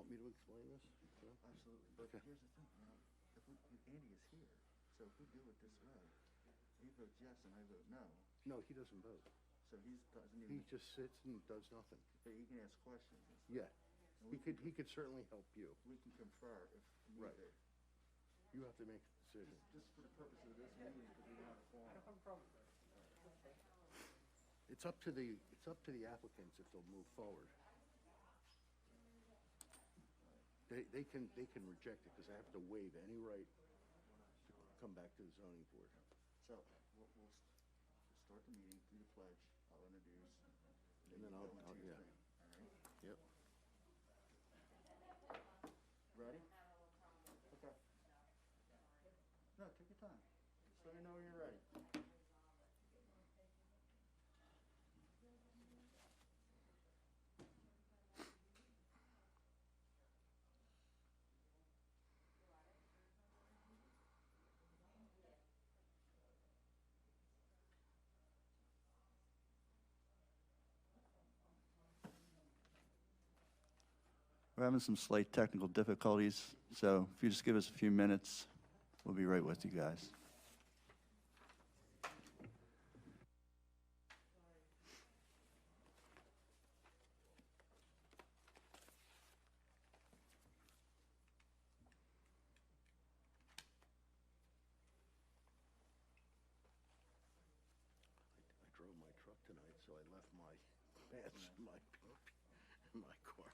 want me to explain this? to them? Absolutely, but Okay. here's the thing, if Andy is here, so if we do it this way, he votes yes and I vote no, No, he doesn't vote. so he doesn't He even, just sits and does nothing. but he can ask questions and stuff. Yeah. And He could certainly help you. we can confer if need Right. be. You have to make a decision. Just for the purpose of this meeting, because we don't have a forum. It's up to the applicants if they'll move forward. They can reject it because they have to waive any right to come back to the zoning board. So, we'll start the meeting, do the pledge, I'll introduce, And then you I'll- go into I'll- your yeah. thing, all right? Yep. Ready? Okay. No, take your time. Just let me know when you're ready. We're having some slight technical difficulties, so if you just give us a few minutes, we'll be right with you guys. I drove my truck tonight, so I left my pants in my car.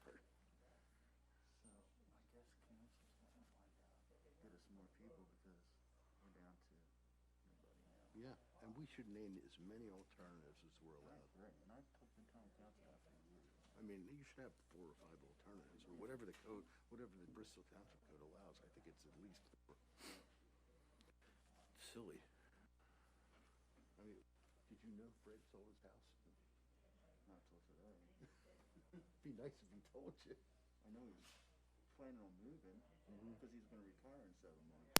So, I guess council's gonna get us more people because we're down to nobody now. Yeah, and we should name as many alternatives as we're allowed. Right, and I've been telling council that for years. I mean, you should have 4 or 5 alternatives, or whatever the code, whatever the Bristol Township Code allows. I think it's at least 4. Silly. I mean, did you know Fred sold his house? Not till today. Be nice if he told you. I know he's planning on moving Mhm. because he's gonna retire in 7 months.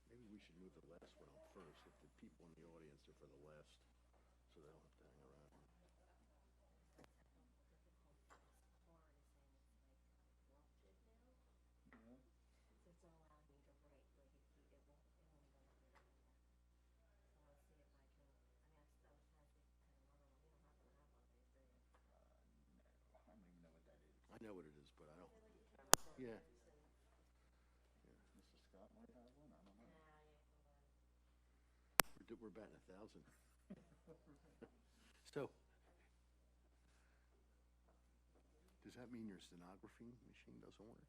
Maybe we should move the last one on first, if the people in the audience are for the last, so they don't have to hang around. Yeah. It's allowed me to write, like, it won't let me. So I'll see if I can, I was trying to think, another one, you don't happen to have one of these, do you? No, I don't even know what that is. I know what it is, but I don't. Yeah. Mr. Scott might have one, I don't know. We're batting 1,000. So, does that mean your stenography machine doesn't work?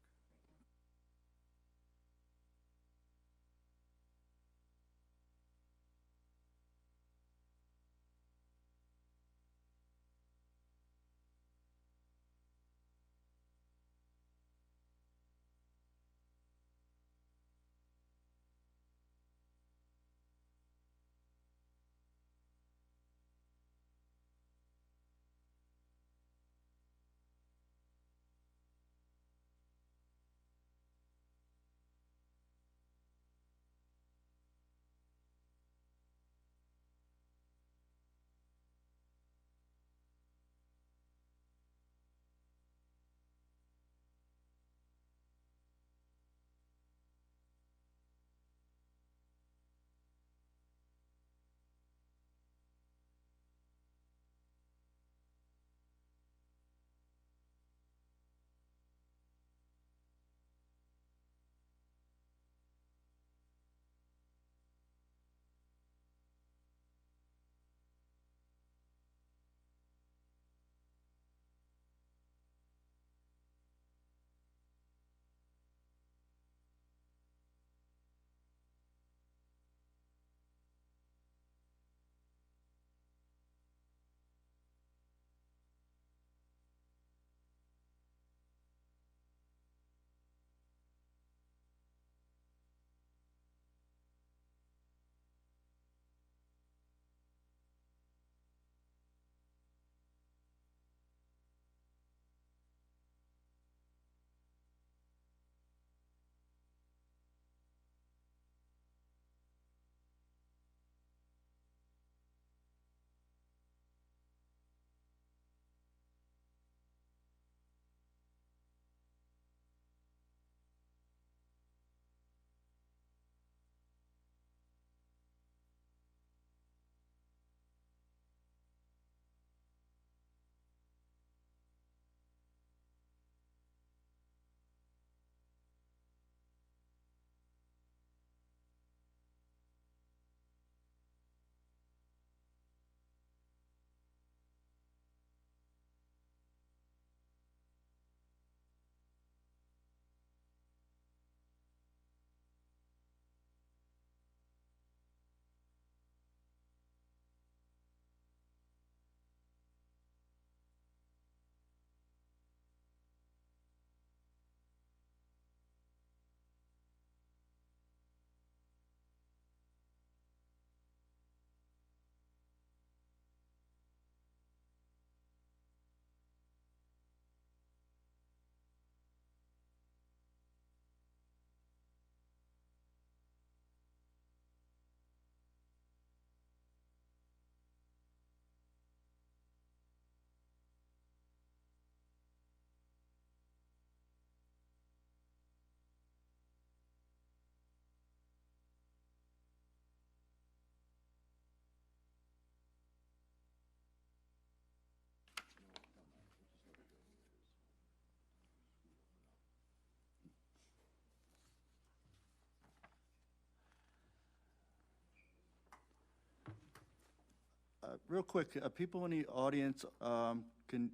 Real quick, people in the audience, can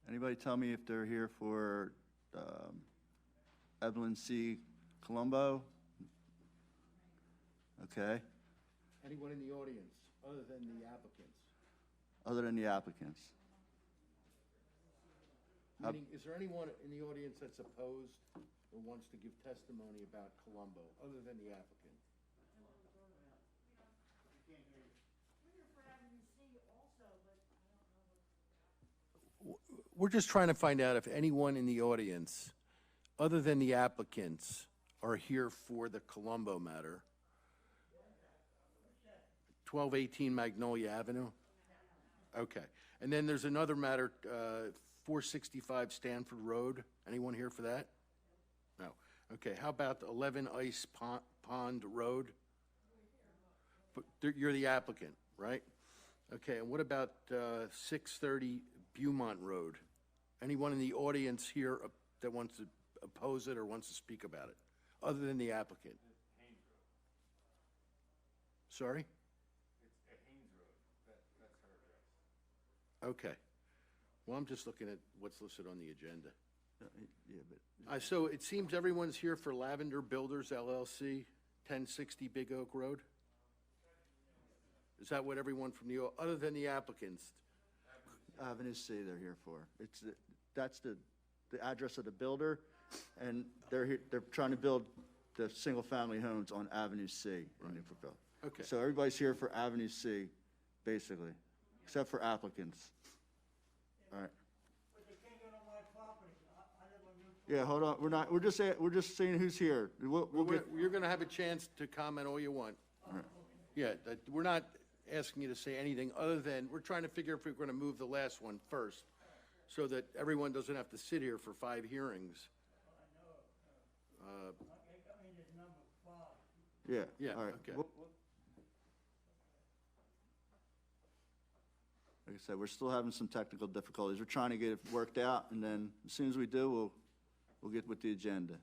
anybody tell me if they're here for Evelyn C. Colombo? Okay, Anyone in the audience, other than the applicants? other than the applicants. Meaning, is there anyone in the audience that's opposed or wants to give testimony about Colombo, other than the applicant? We're just trying to find out if anyone in the audience, other than the applicants, are here for the Colombo matter. 1218 Magnolia Avenue? Okay. And then there's another matter, 465 Stanford Road. Anyone here for that? No. Okay, how about 11 Ice Pond Road? But you're the applicant, right? Okay, and what about 630 Beaumont Road? Anyone in the audience here that wants to oppose it or wants to speak about it, other than the applicant? Sorry? Okay. Well, I'm just looking at what's listed on the agenda. Yeah, but So it seems everyone's here for Lavender Builders LLC, 1060 Big Oak Road? Is that what everyone from the, other than the applicants? Avenue C they're here for. That's the address of the builder, and they're trying to build the single-family homes on Avenue C in Newportville. Okay. So everybody's here for Avenue C, basically, except for applicants. All right. But they can't get on my property. I live on your. Yeah, hold on. We're just seeing who's here. We'll get. You're going to have a chance to comment all you want. Yeah, we're not asking you to say anything other than, we're trying to figure if we're going to move the last one first, so that everyone doesn't have to sit here for 5 hearings. I mean, it's number 5. Yeah. Yeah, All right. okay. Like I said, we're still having some technical difficulties. We're trying to get it worked out, and then as soon as we do, we'll get with the agenda.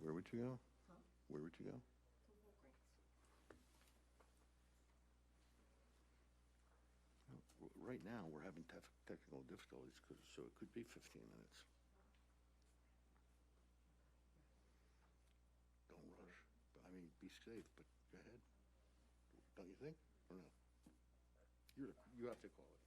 Where would you go? Where would you go? Right now, we're having technical difficulties, so it could be 15 minutes. Don't rush. I mean, be safe, but go ahead. Don't you think? Or no? You have to call it.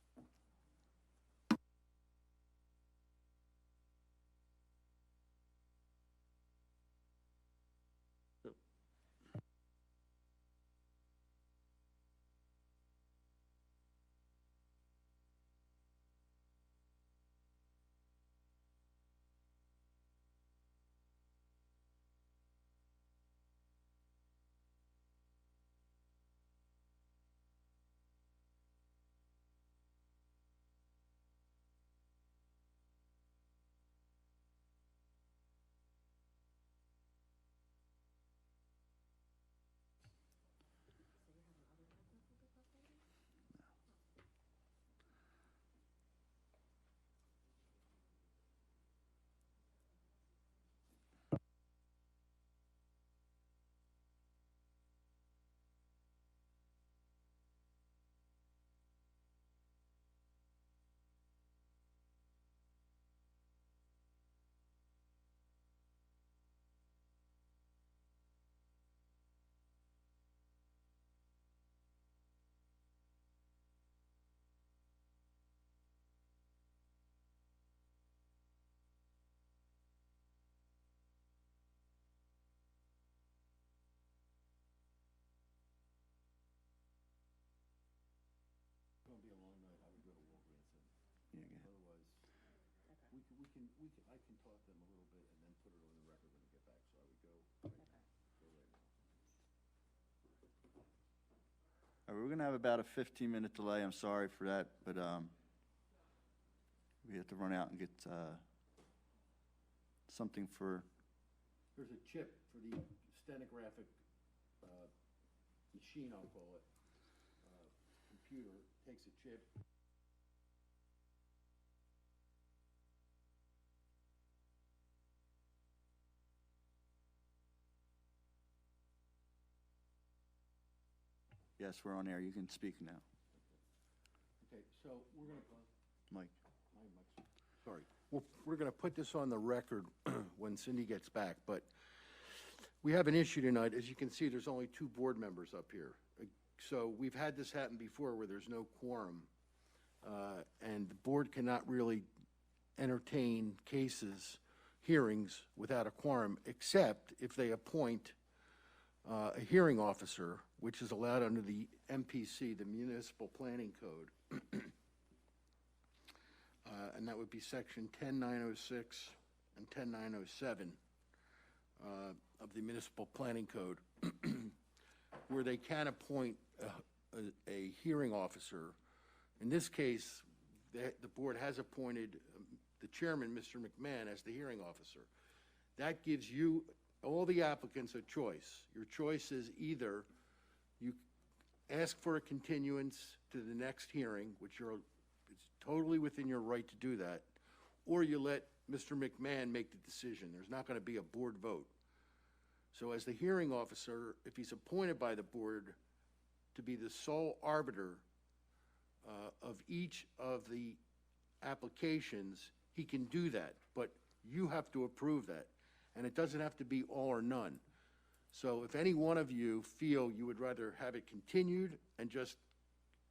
I can talk to them a little bit and then put it on the record when we get back, so I would go right now. All We're gonna have about a 15-minute delay. I'm sorry for that, but we have to run out and get something for. There's a chip for the stenographic machine, I'll call it. Computer takes a chip. Yes, we're on air. You can speak now, Okay, so we're gonna, Mike. sorry, well, we're gonna put this on the record when Cindy gets back, but we have an issue tonight. As you can see, there's only 2 board members up here. So we've had this happen before where there's no quorum, and the board cannot really entertain cases, hearings without a quorum, except if they appoint a hearing officer, which is allowed under the MPC, the Municipal Planning Code. And that would be section 10906 and 10907 of the Municipal Planning Code, where they can appoint a hearing officer. In this case, the board has appointed the chairman, Mr. McMahon, as the hearing officer. That gives you, all the applicants, a choice. Your choice is either you ask for a continuance to the next hearing, which it's totally within your right to do that, or you let Mr. McMahon make the decision. There's not going to be a board vote. So as the hearing officer, if he's appointed by the board to be the sole arbiter of each of the applications, he can do that, but you have to approve that. And it doesn't have to be all or none. So if any one of you feel you would rather have it continued and just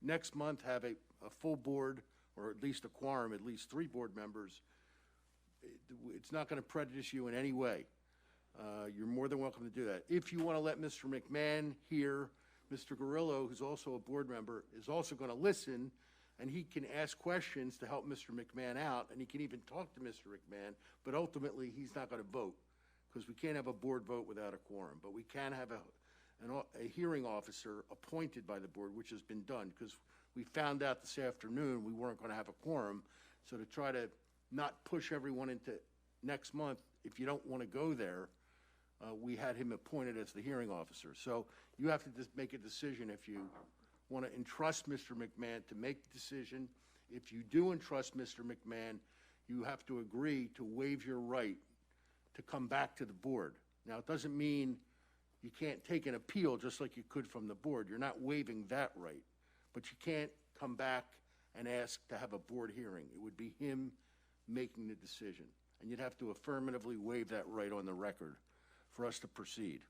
next month have a full board, or at least a quorum, at least 3 board members, it's not going to prejudice you in any way. You're more than welcome to do that. If you want to let Mr. McMahon hear, Mr. Garillo, who's also a board member, is also going to listen, and he can ask questions to help Mr. McMahon out, and he can even talk to Mr. McMahon, but ultimately, he's not going to vote, because we can't have a board vote without a quorum, but we can have a hearing officer appointed by the board, which has been done, because we found out this afternoon we weren't going to have a quorum, so to try to not push everyone into next month, if you don't want to go there, we had him appointed as the hearing officer. So you have to just make a decision if you want to entrust Mr. McMahon to make the decision. If you do entrust Mr. McMahon, you have to agree to waive your right to come back to the board. Now, it doesn't mean you can't take an appeal just like you could from the board. You're not waiving that right. But you can't come back and ask to have a board hearing. It would be him making the decision. And you'd have to affirmatively waive that right on the record for us to proceed.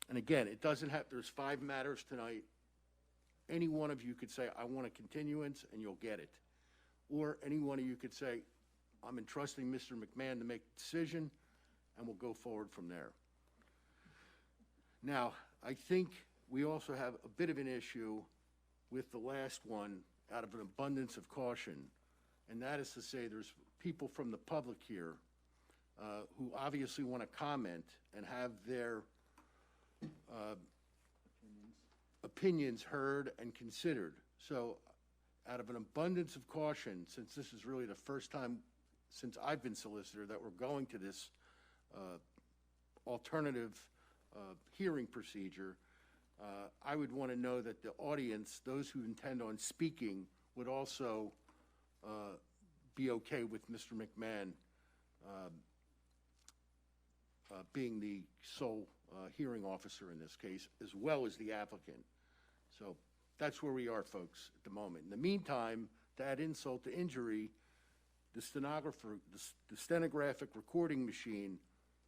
And again, it doesn't have, there's 5 matters tonight. Any one of you could say, I want a continuance, and you'll get it. Or any one of you could say, I'm entrusting Mr. McMahon to make the decision, and we'll go forward from there. Now, I think we also have a bit of an issue with the last one out of an abundance of caution, and that is to say there's people from the public here who obviously want to comment and have their opinions heard and considered. So out of an abundance of caution, since this is really the first time since I've been solicitor that we're going to this alternative hearing procedure, I would want to know that the audience, those who intend on speaking, would also be okay with Mr. McMahon being the sole hearing officer in this case, as well as the applicant. So that's where we are, folks, at the moment. In the meantime, to add insult to injury, the stenographer, the stenographic recording machine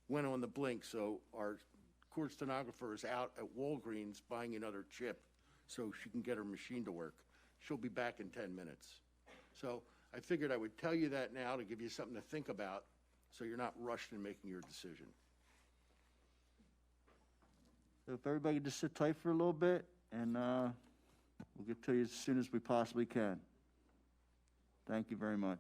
went on the blink, so our court stenographer is out at Walgreens buying another chip so she can get her machine to work. She'll be back in 10 minutes. So I figured I would tell you that now to give you something to think about so you're not rushed in making your decision. So if everybody just sit tight for a little bit, and we'll get to you as soon as we possibly can. Thank you very much.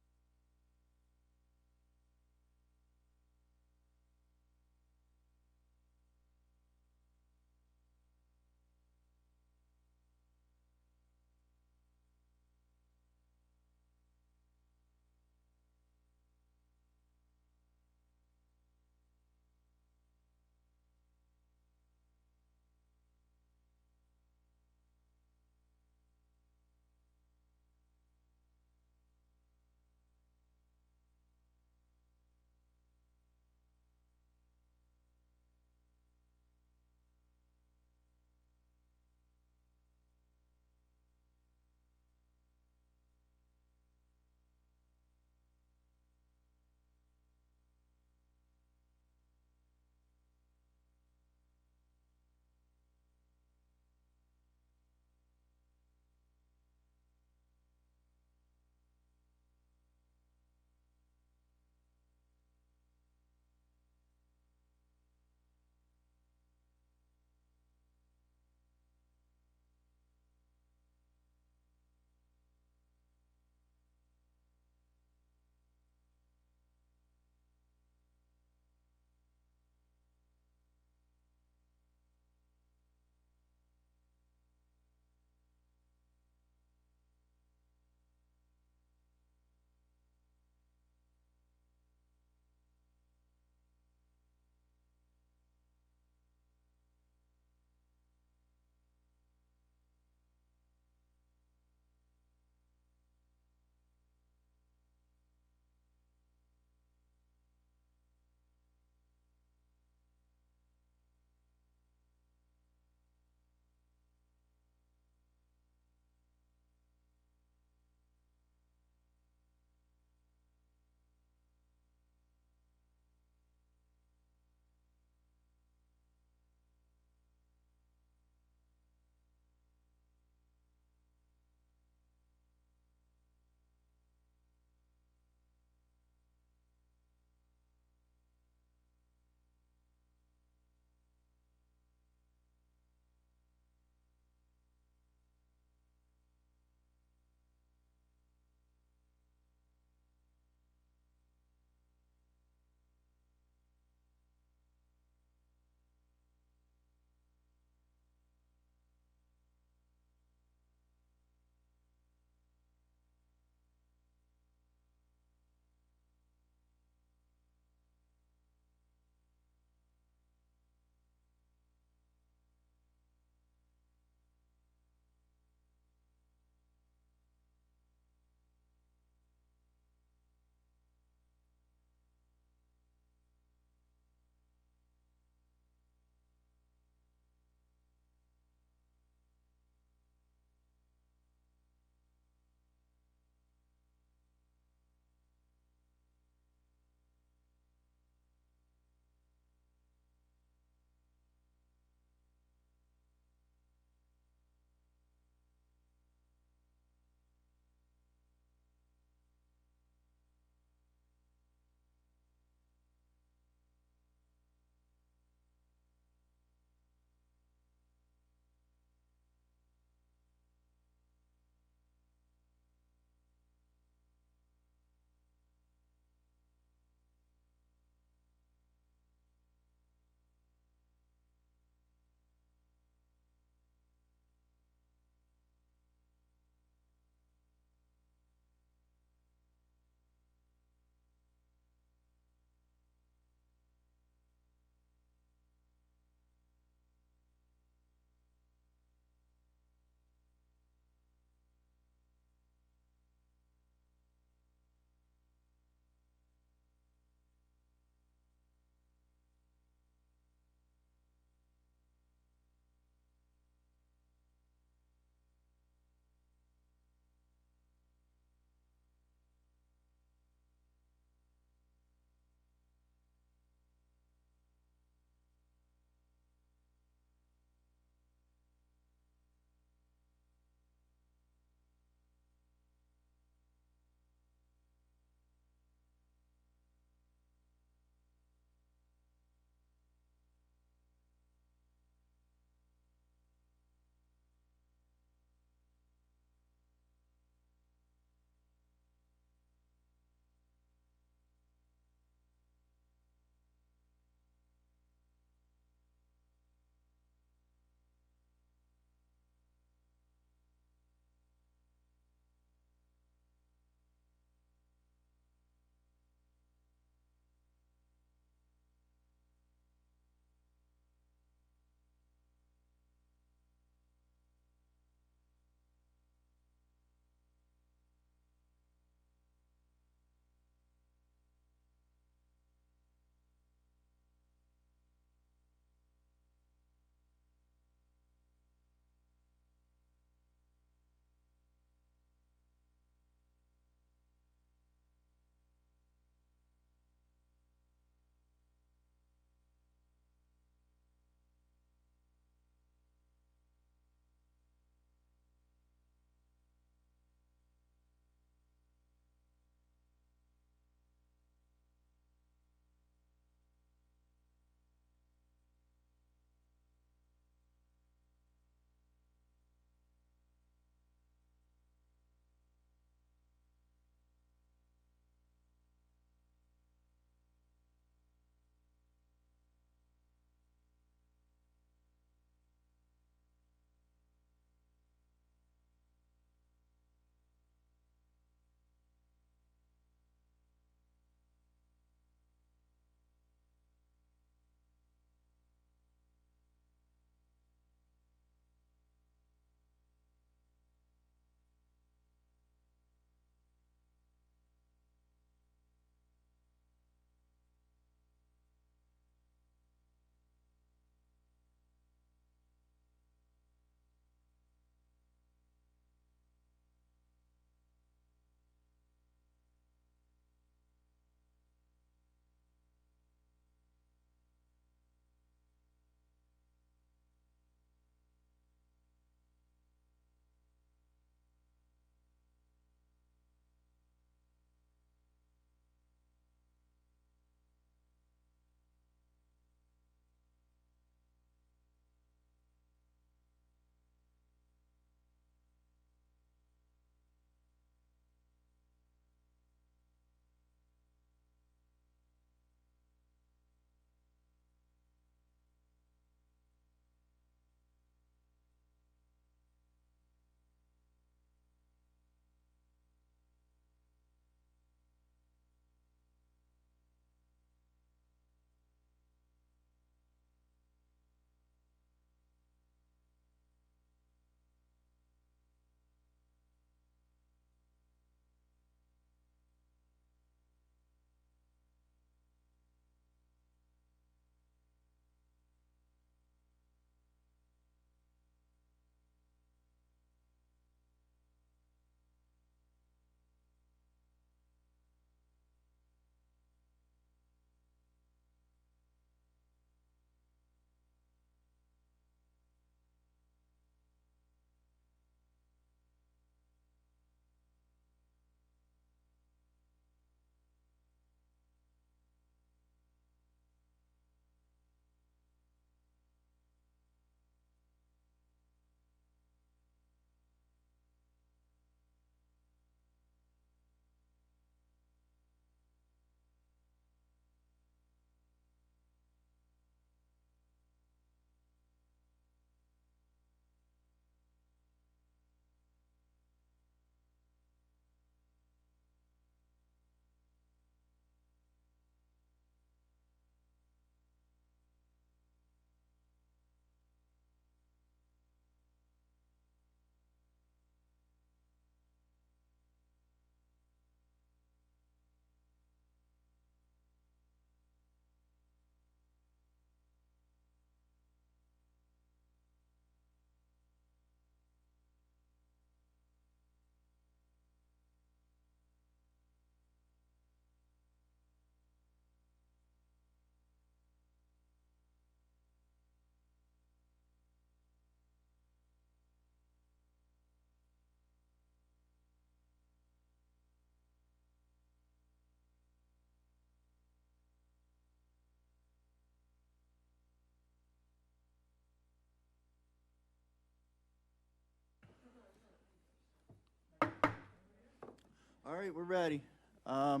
All right, we're ready. I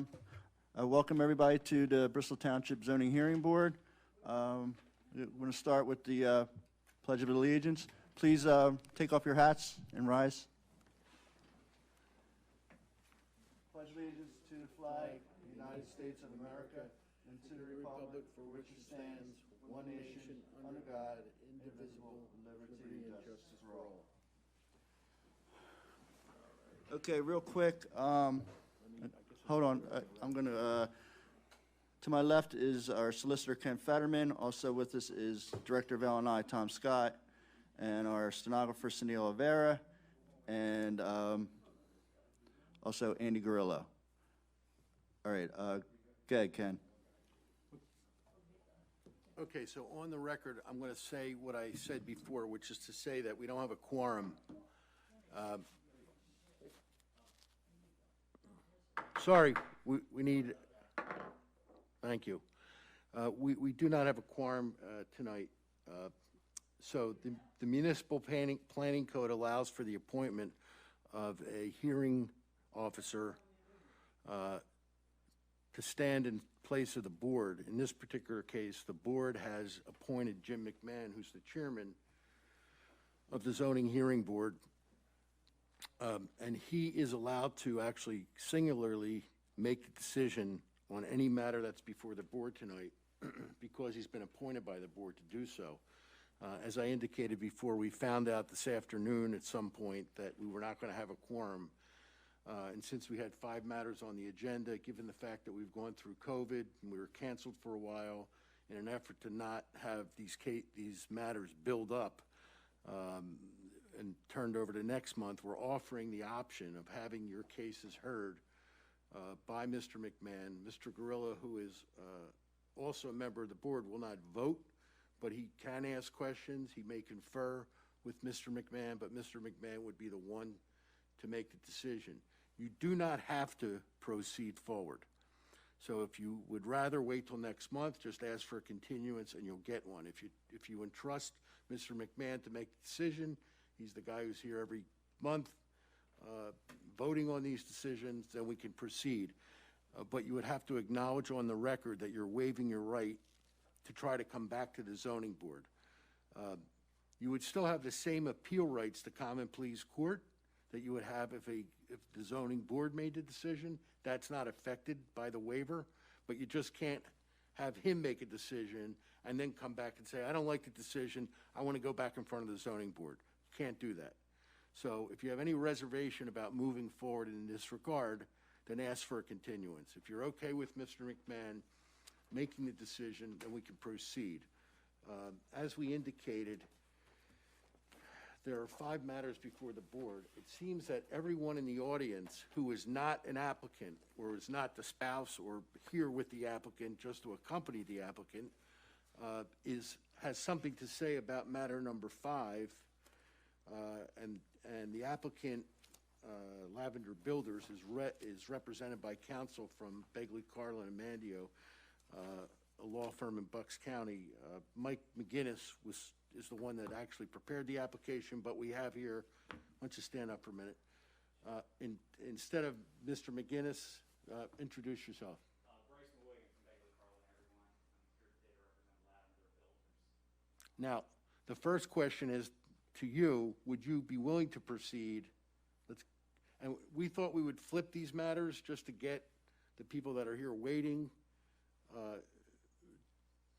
welcome everybody to the Bristol Township Zoning Hearing Board. We're going to start with the Pledge of Allegiance. Please take off your hats and rise. Pledge allegiance to the flag of the United States of America and to the republic for which it stands, one nation, under God, indivisible, with liberty and justice for all. Okay, real quick, hold on, I'm going to my left is our Solicitor Ken Fetterman. Also with us is Director of L&I Tom Scott, and our stenographer Sunil Avera, and also Andy Guerrillo. All right, go ahead, Ken. Okay, so on the record, I'm going to say what I said before, which is to say that we don't have a quorum. Sorry, we need, thank you. We do not have a quorum tonight. So the municipal planning code allows for the appointment of a hearing officer to stand in place of the board. In this particular case, the board has appointed Jim McMahon, who's the chairman of the zoning hearing board. And he is allowed to actually singularly make the decision on any matter that's before the board tonight because he's been appointed by the board to do so. As I indicated before, we found out this afternoon at some point that we were not going to have a quorum. And since we had 5 matters on the agenda, given the fact that we've gone through COVID and we were canceled for a while, in an effort to not have these matters build up and turned over to next month, we're offering the option of having your cases heard by Mr. McMahon. Mr. Guerrillo, who is also a member of the board, will not vote, but he can ask questions. He may confer with Mr. McMahon, but Mr. McMahon would be the one to make the decision. You do not have to proceed forward. So if you would rather wait till next month, just ask for a continuance and you'll get one. If you entrust Mr. McMahon to make the decision, he's the guy who's here every month voting on these decisions, then we can proceed. But you would have to acknowledge on the record that you're waiving your right to try to come back to the zoning board. You would still have the same appeal rights to common pleas court that you would have if the zoning board made the decision. That's not affected by the waiver, but you just can't have him make a decision and then come back and say, I don't like the decision, I want to go back in front of the zoning board. You can't do that. So if you have any reservation about moving forward in this regard, then ask for a continuance. If you're okay with Mr. McMahon making the decision, then we can proceed. As we indicated, there are 5 matters before the board. It seems that everyone in the audience who is not an applicant or is not the spouse or here with the applicant just to accompany the applicant has something to say about matter number 5. And the applicant, Lavender Builders, is represented by counsel from Begley, Carlin, and Mandio, a law firm in Bucks County. Mike McGinnis is the one that actually prepared the application, but we have here, why don't you stand up for a minute? Instead of Mr. McGinnis, introduce yourself. Bryce McWilliams from Begley, Carlin, everyone. I'm here today to represent Lavender Builders. Now, the first question is to you, would you be willing to proceed? And we thought we would flip these matters just to get the people that are here waiting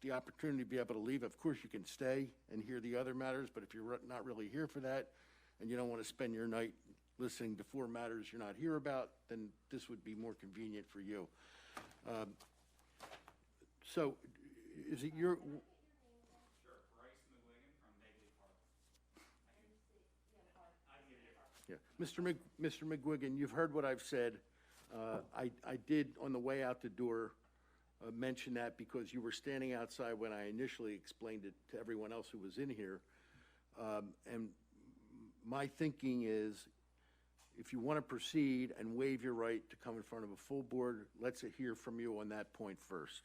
the opportunity to be able to leave. Of course, you can stay and hear the other matters, but if you're not really here for that and you don't want to spend your night listening to 4 matters you're not here about, then this would be more convenient for you. So is it your... Sure, Bryce McWilliams from Begley, Carlin. Yeah, Mr. McGuigan, you've heard what I've said. I did, on the way out the door, mention that because you were standing outside when I initially explained it to everyone else who was in here. And my thinking is, if you want to proceed and waive your right to come in front of a full board, let's hear from you on that point first.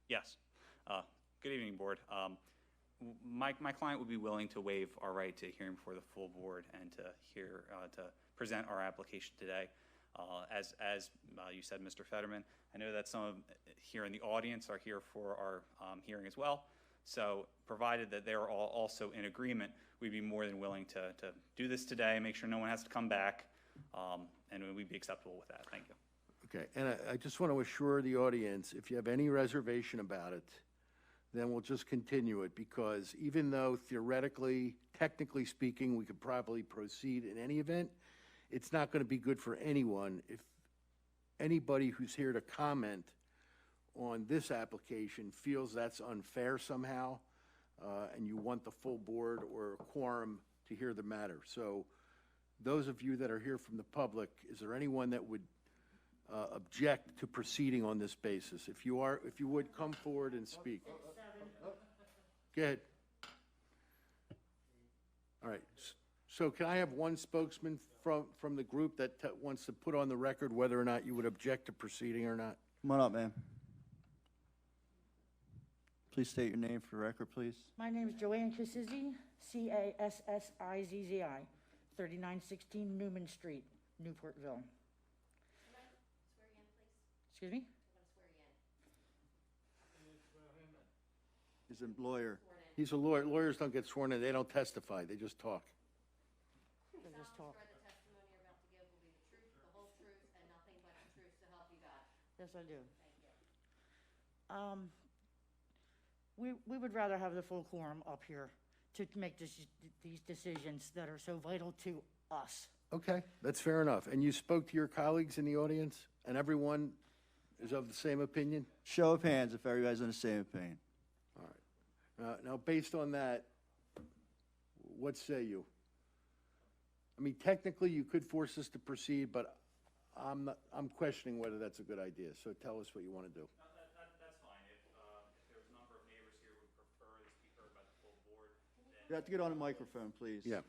Yes. Good evening, board. My client would be willing to waive our right to hearing before the full board and to hear, to present our application today. As you said, Mr. Fetterman, I know that some of here in the audience are here for our hearing as well. So provided that they're all also in agreement, we'd be more than willing to do this today, make sure no one has to come back, and we'd be acceptable with that. Thank you. Okay, and I just want to assure the audience, if you have any reservation about it, then we'll just continue it, because even though theoretically, technically speaking, we could probably proceed in any event, it's not going to be good for anyone if anybody who's here to comment on this application feels that's unfair somehow, and you want the full board or a quorum to hear the matter. So those of you that are here from the public, is there anyone that would object to proceeding on this basis? If you would, come forward and speak. Go ahead. All right. So can I have one spokesman from the group that wants to put on the record whether or not you would object to proceeding or not? Come on up, ma'am. Please state your name for the record, please. My name is Joanne Cassizzi, Cassizzi, 3916 Newman Street, Newportville. Swear you in, please. Excuse me? I'm gonna swear you in. He's a lawyer. He's a lawyer. Lawyers don't get sworn in. They don't testify. They just talk. They just talk. Swear the testimony you're about to give will be the truth, the whole truth, and nothing but the truth, so help you God. Yes, I do. Thank you. We would rather have the full quorum up here to make these decisions that are so vital to us. Okay, that's fair enough. And you spoke to your colleagues in the audience, and everyone is of the same opinion? Show of hands if everybody's in the same opinion. All right. Now, based on that, what say you? I mean, technically, you could force us to proceed, but I'm questioning whether that's a good idea. So tell us what you want to do. That's fine. If there's a number of neighbors here who would prefer this be heard by the full board, then You have to get on the microphone, please. Yeah.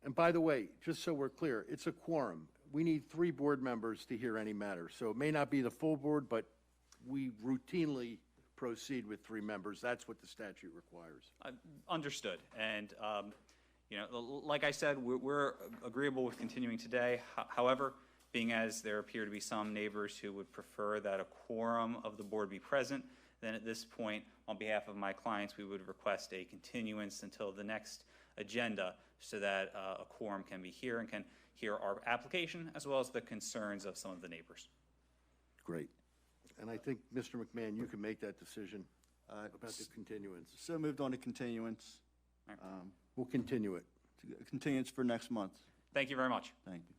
And by the way, just so we're clear, it's a quorum. We need 3 board members to hear any matter. So it may not be the full board, but we routinely proceed with 3 members. That's what the statute requires. Understood. And, you know, like I said, we're agreeable with continuing today. However, being as there appear to be some neighbors who would prefer that a quorum of the board be present, then at this point, on behalf of my clients, we would request a continuance until the next agenda so that a quorum can be here and can hear our application as well as the concerns of some of the neighbors. Great. And I think, Mr. McMahon, you can make that decision about the continuance. So moved on to continuance. We'll continue it. Continuance for next month. Thank you very much. Thank you.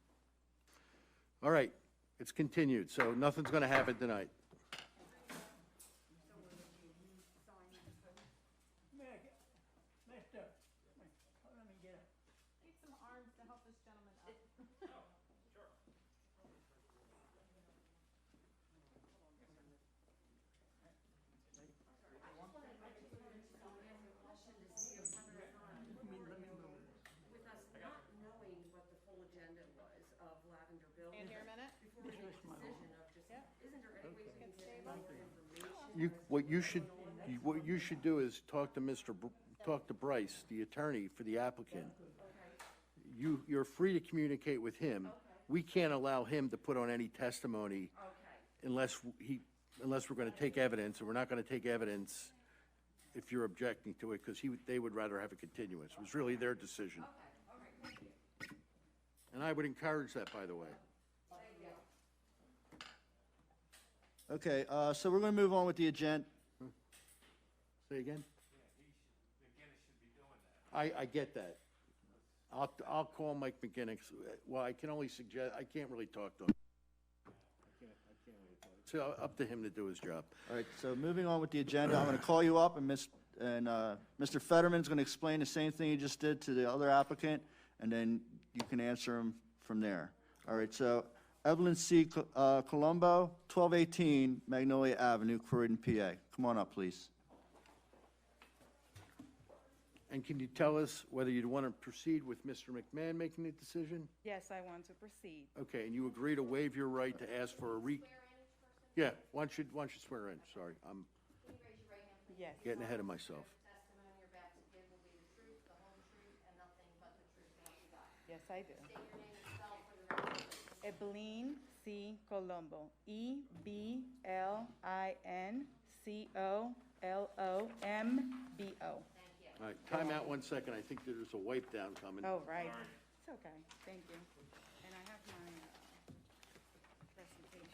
All right, it's continued, so nothing's going to happen tonight. Mister, let me get it. Need some arms to help this gentleman up. With us not knowing what the full agenda was of Lavender Building. Stand here a minute. Before we make a decision of just, isn't there any way we can get more information? What you should do is talk to Bryce, the attorney for the applicant. You're free to communicate with him. We can't allow him to put on any testimony unless we're going to take evidence, and we're not going to take evidence if you're objecting to it, because they would rather have a continuance. It was really their decision. And I would encourage that, by the way. Okay, so we're going to move on with the agenda. Say again? I get that. I'll call Mike McGinnis. Well, I can only suggest, I can't really talk to him. So up to him to do his job. All right, so moving on with the agenda, I'm going to call you up, and Mr. Fetterman's going to explain the same thing he just did to the other applicant, and then you can answer him from there. All right, so Evelyn C. Colombo, 1218 Magnolia Avenue, Croydon, PA. Come on up, please. And can you tell us whether you'd want to proceed with Mr. McMahon making the decision? Yes, I want to proceed. Okay, and you agree to waive your right to ask for a Yeah, why don't you swear in? Sorry, I'm Yes. getting ahead of myself. Yes, I do. State your name and spell for the record, please. Ebeline C. Colombo. EBLINCOLOMBO. Thank you. All right, time out 1 second. I think there's a wipe down coming. Oh, right. It's okay. Thank you. And I have my presentation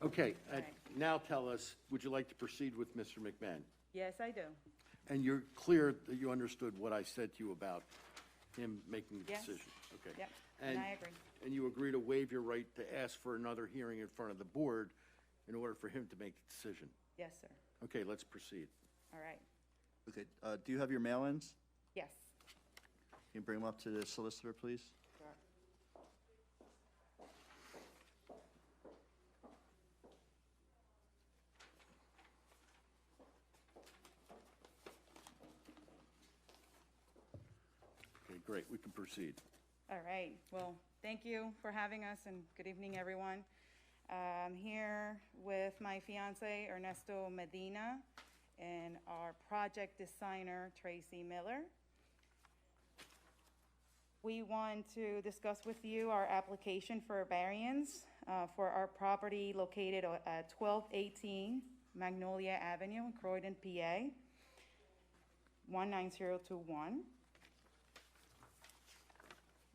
here. Okay, Right. now tell us, would you like to proceed with Mr. McMahon? Yes, I do. And you're clear that you understood what I said to you about him making the Yes. decision? Okay. Yep, and I agree. And you agree to waive your right to ask for another hearing in front of the board in order for him to make the decision? Yes, sir. Okay, let's proceed. All right. Okay, do you have your mail-ins? Yes. Can you bring them up to the solicitor, please? Sure. Okay, great, we can proceed. All right. Well, thank you for having us, and good evening, everyone. I'm here with my fiance, Ernesto Medina, and our project designer, Tracy Miller. We want to discuss with you our application for a variance for our property located at 1218 Magnolia Avenue in Croydon, PA, 19021.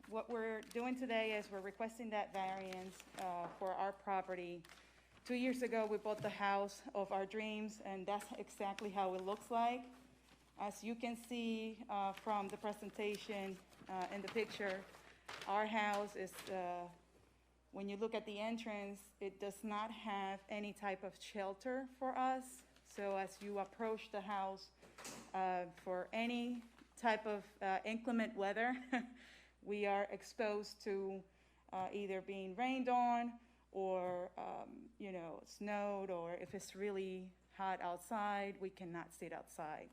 What we're doing today is we're requesting that variance for our property. 2 years ago, we bought the house of our dreams, and that's exactly how it looks like. As you can see from the presentation in the picture, our house is, when you look at the entrance, it does not have any type of shelter for us. So as you approach the house for any type of inclement weather, we are exposed to either being rained on or, snowed, or if it's really hot outside, we cannot sit outside.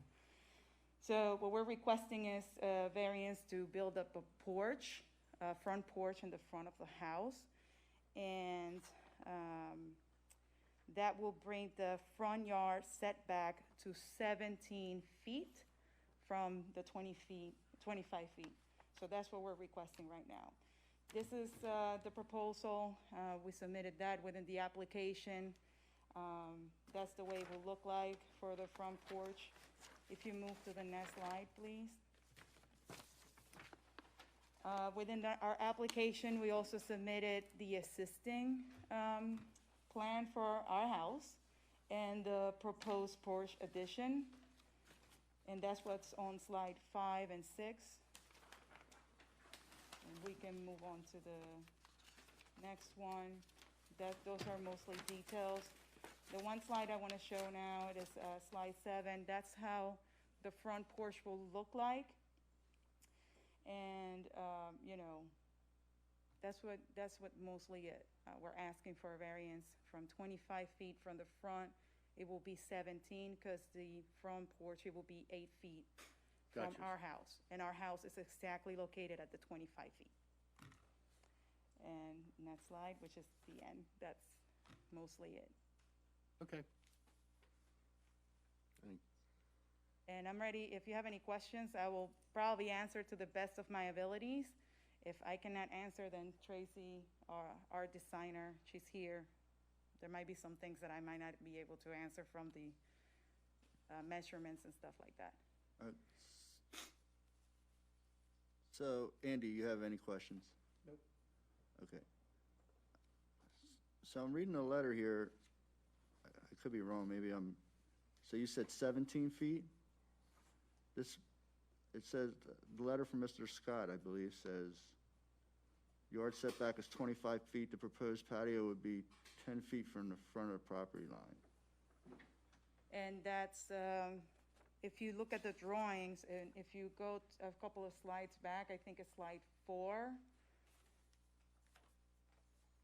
So what we're requesting is a variance to build up a porch, a front porch in the front of the house. And that will bring the front yard setback to 17 feet from the 25 feet. So that's what we're requesting right now. This is the proposal. We submitted that within the application. That's the way it will look like for the front porch. If you move to the next slide, please. Within our application, we also submitted the existing plan for our house and the proposed porch addition. And that's what's on slide 5 and 6. And we can move on to the next one. Those are mostly details. The one slide I want to show now, it is slide 7. That's how the front porch will look like. And, that's what mostly it. We're asking for a variance from 25 feet from the front. It will be 17 because the front porch, it will be 8 feet from Gotcha. our house. And our house is exactly located at the 25 feet. And next slide, which is the end. That's mostly it. Okay. And I'm ready, if you have any questions, I will probably answer to the best of my abilities. If I cannot answer, then Tracy, our designer, she's here. There might be some things that I might not be able to answer from the measurements and stuff like that. So, Andy, you have any questions? Nope. Okay. So I'm reading a letter here. I could be wrong, so you said 17 feet? It says, the letter from Mr. Scott, I believe, says, yard setback is 25 feet. The proposed patio would be 10 feet from the front of the property line. And that's, if you look at the drawings, and if you go a couple of slides back, I think it's slide 4,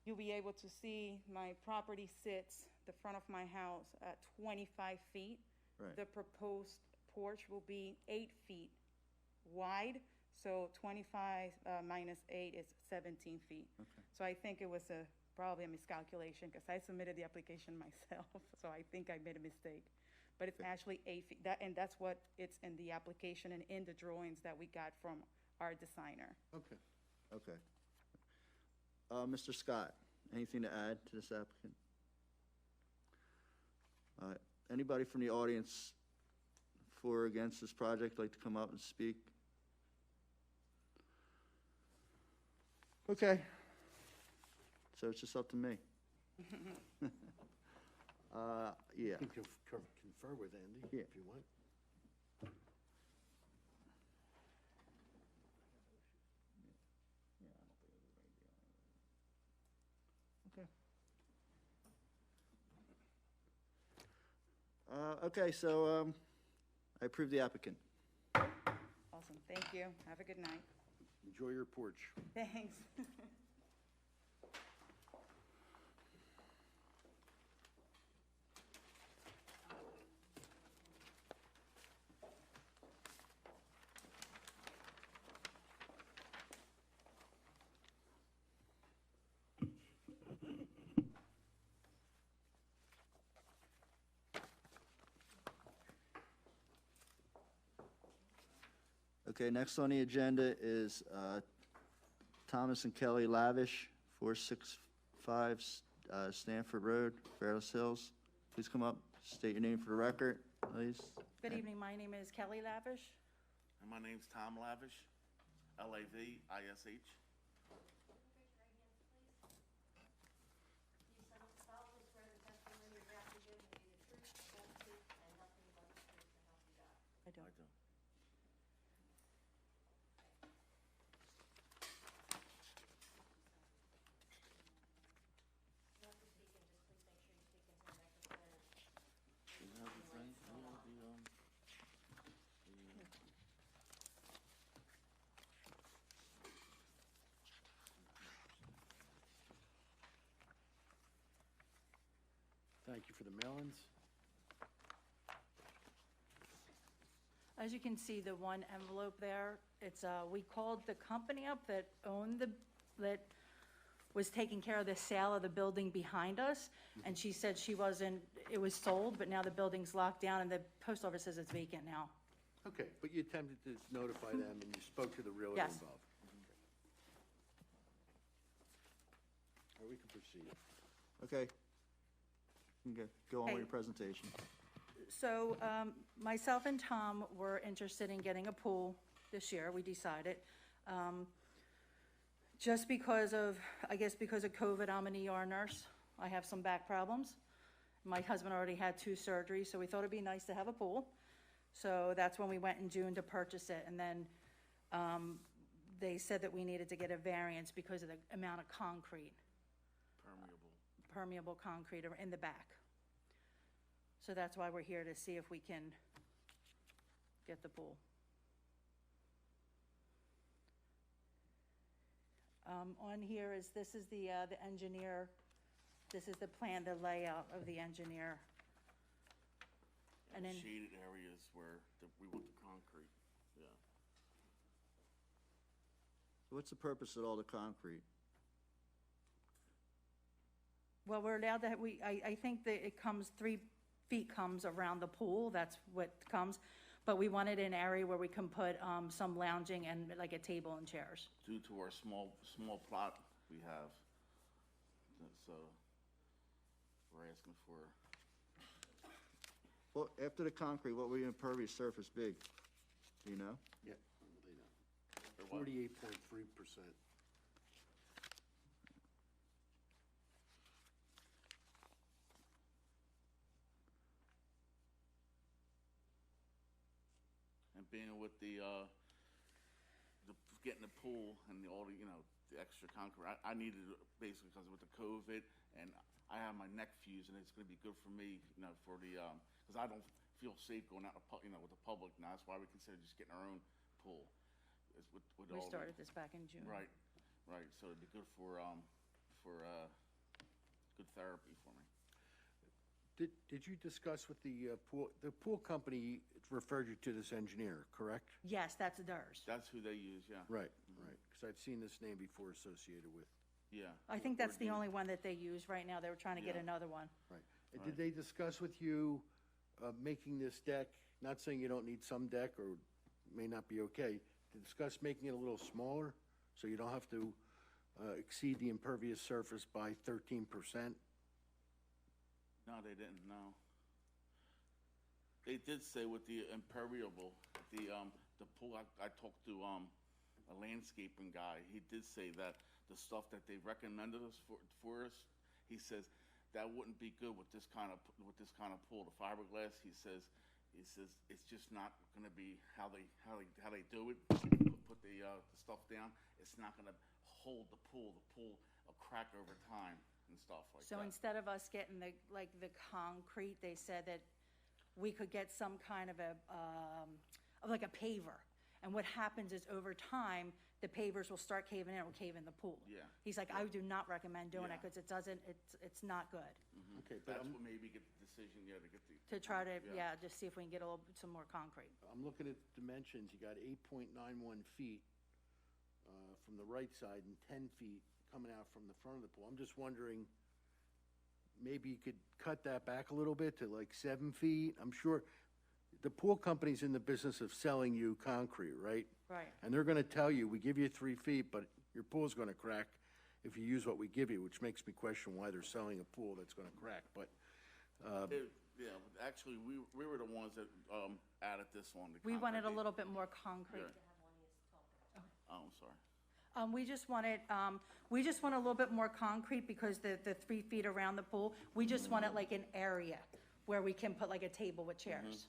you'll be able to see my property sits, the front of my house, at 25 feet. Right. The proposed porch will be 8 feet wide, so 25 minus 8 is 17 feet. Okay. So I think it was a probably a miscalculation, because I submitted the application myself, so I think I made a mistake. But it's actually 8 feet, and that's what it's in the application and in the drawings that we got from our designer. Okay. Okay. Mr. Scott, anything to add to this applicant? Anybody from the audience for or against this project like to come up and speak? Okay. So it's just up to me. Yeah. You can confer with Andy Yeah. if you want. Okay. Okay, so I approve the applicant. Awesome, thank you. Have a good night. Enjoy your porch. Thanks. Okay, next on the agenda is Thomas and Kelly Lavish, 465 Stanford Road, Fairless Hills. Please come up, state your name for the record, please. Good evening, my name is Kelly Lavish. And my name's Tom Lavish, Lavish. You solemnly swear the testimony you're about to give will be the truth, the whole truth, and nothing but the truth, so help you God. I do. I do. You have to speak and just please make sure you speak into the microphone. You have the thing? You have Thank you for the mailings. As you can see, the one envelope there, it's, we called the company up that owned that was taking care of the sale of the building behind us, and she said it was sold, but now the building's locked down, and the post office says it's vacant now. Okay, but you attempted to notify them and you spoke to the realtor Yes. involved? Or we can proceed. Okay. You can go on with Okay. your presentation. So, myself and Tom were interested in getting a pool this year, we decided. Just because of, I guess because of COVID, I'm an ER nurse. I have some back problems. My husband already had 2 surgeries, so we thought it'd be nice to have a pool. So that's when we went in June to purchase it, and then, they said that we needed to get a variance because of the amount of concrete, permeable concrete in the back. So that's why we're here, to see if we can get the pool. On here is, this is the engineer, this is the plan, the layout of the engineer. And then, shaded areas where we want the concrete, yeah. What's the purpose of all the concrete? well, we're allowed to, I think that it comes, 3 feet comes around the pool, that's what comes. But we wanted an area where we can put, some lounging and like a table and chairs. Due to our small plot we have, so we're asking for, Well, after the concrete, what will your impervious surface be? Do you know? Yeah, they know. for what? 48.3%. And being with the getting the pool and all the, the extra concrete, I needed it basically because with the COVID, and I have my neck fused, and it's gonna be good for me, for the, because I don't feel safe going out, with the public now. That's why we consider just getting our own pool. Is with We all the- started this back in June. Right, so it'd be good for good therapy for me. Did you discuss with the pool company referred you to this engineer, correct? Yes, that's theirs. That's who they use, yeah. Right, right, because I've seen this name before associated with Yeah. I think that's the Or- only one that they use right now. They were trying to get Yeah. another one. Right. And did they discuss with you making this deck, not saying you don't need some deck or may not be okay, to discuss making it a little smaller so you don't have to exceed the impervious surface by 13%? No, they didn't, no. They did say with the impermeable, the pool, I talked to, a landscaping guy, he did say that the stuff that they recommended us for us, he says, that wouldn't be good with this kind of pool, the fiberglass, he says, it's just not gonna be how they do it, put the stuff down, it's not gonna hold the pool will crack over time and stuff like that. So instead of us getting the concrete, they said that we could get some kind of like a paver. And what happens is over time, the pavers will start caving in, it will cave in the pool. Yeah. He's like, I do not recommend doing it Yeah. because it's not good. Okay, but That's what maybe get the decision, to get the. To try to, Yeah. just see if we can get some more concrete. I'm looking at dimensions, you got 8.91 feet from the right side and 10 feet coming out from the front of the pool. I'm just wondering, maybe you could cut that back a little bit to like 7 feet? I'm sure the pool company's in the business of selling you concrete, right? Right. And they're gonna tell you, we give you 3 feet, but your pool's gonna crack if you use what we give you, which makes me question why they're selling a pool that's gonna crack, but, Yeah, but actually, we were the ones that, added this on. the We wanted a concrete. little bit more concrete. Oh, I'm sorry. We just wanted a little bit more concrete because the 3 feet around the pool, we just wanted like an area where we can put like a table with chairs.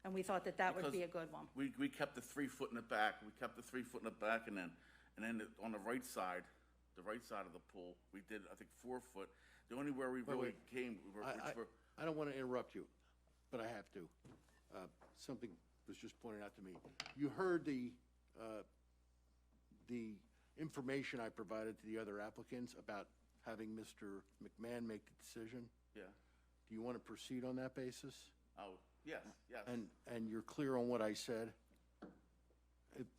And we thought that would be a good one. We kept the 3 foot in the back, and then on the right side of the pool, we did, I think, 4 foot. The only where we really came, I don't want to interrupt you, but I have to. Something was just pointed out to me. You heard the information I provided to the other applicants about having Mr. McMahon make the decision? yeah. Do you want to proceed on that basis? Oh, yes. And you're clear on what I said?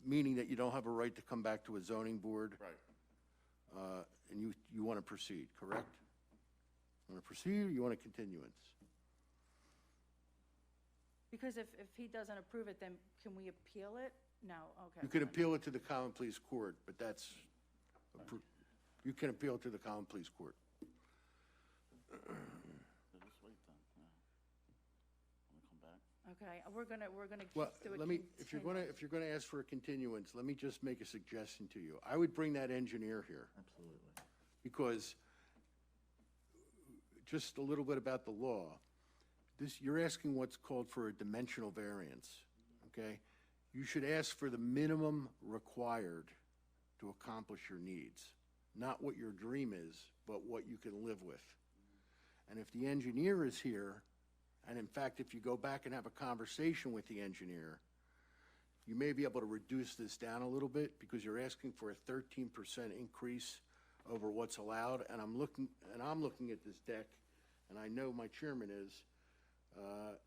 Meaning that you don't have a right to come back to a zoning board? Right. And you want to proceed, correct? You want to proceed or you want a continuance? Because if he doesn't approve it, then can we appeal it? No, okay. You can appeal it to the common pleas court, but that's, you can appeal to the common pleas court. So just wait then, yeah. Want to come back? Okay, we're gonna Well, do a let me, if you're gonna ask for a continuance, let me just make a suggestion to you. I would bring that engineer here. Absolutely. Because, just a little bit about the law. You're asking what's called for a dimensional variance, okay? You should ask for the minimum required to accomplish your needs. Not what your dream is, but what you can live with. And if the engineer is here, and in fact, if you go back and have a conversation with the engineer, you may be able to reduce this down a little bit because you're asking for a 13% increase over what's allowed. And I'm looking at this deck, and I know my chairman is,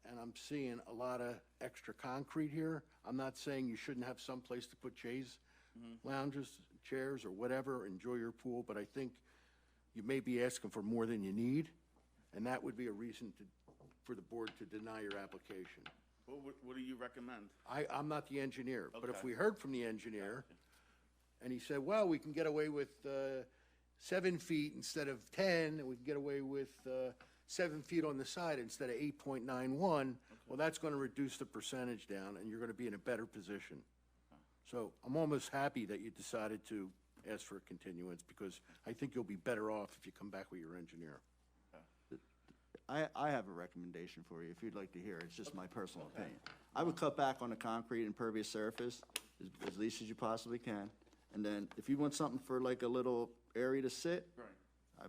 and I'm seeing a lot of extra concrete here. I'm not saying you shouldn't have some place to put chaise lounges, chairs, or whatever, enjoy your pool, but I think you may be asking for more than you need, and that would be a reason for the board to deny your application. What do you recommend? I'm not the engineer, but if Okay. we heard from the engineer, and he said, well, we can get away with 7 feet instead of 10, and we can get away with 7 feet on the side instead of 8.91, well, that's going to reduce the percentage down, and you're going to be in a better position. So I'm almost happy that you decided to ask for a continuance, because I think you'll be better off if you come back with your engineer. I have a recommendation for you, if you'd like to hear it. It's just my personal opinion. I would cut back on the concrete impervious surface as least as you possibly can. And then if you want something for like a little area to sit, Right.